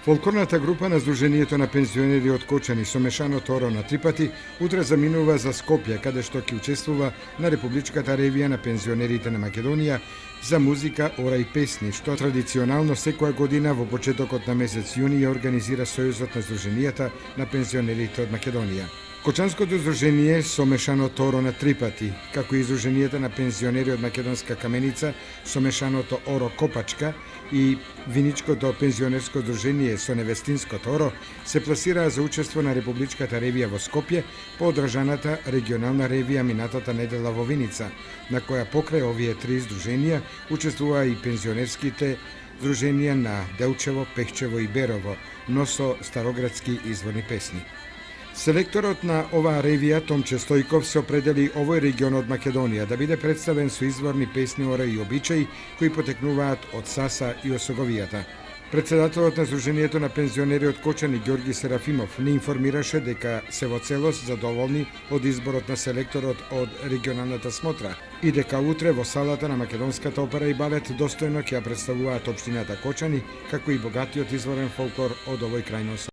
Фолклорната група на Сдруженијето на пензионери од Кочани со мешано торо на Трипати утре заминува за Скопје, каде што ќе учествува на Републичката ревија на пензионерите на Македонија за музика, ора и песни, што традиционално секоја година во почетокот на месец јуни ја организира Сојузот на Сдруженијата на пензионерите од Македонија. Кочанското здружение со мешано торо на Трипати, како и Сдруженијата на пензионери од Македонска Каменица со мешаното оро Копачка и Виничкото пензионерско здружение со невестинско торо, се пласираа за учество на Републичката ревија во Скопје по одржаната регионална ревија минатата недела во Виница, на која покрај овие три здруженија учествуваа и пензионерските здруженија на Делчево, Пехчево и Берово, но со староградски изворни песни. Селекторот на оваа ревија Томче Стојков се определи овој регион од Македонија да биде представен со изворни песни, ора и обичаи кои потекнуваат од Саса и Осоговијата. Председателот на Сдруженијето на пензионери од Кочани Ѓорги Серафимов не информираше дека се во целост задоволни од изборот на селекторот од регионалната смотра и дека утре во салата на Македонската опера и балет достојно ќе ја представуваат општината Кочани, како и богатиот изворен фолклор од овој крајно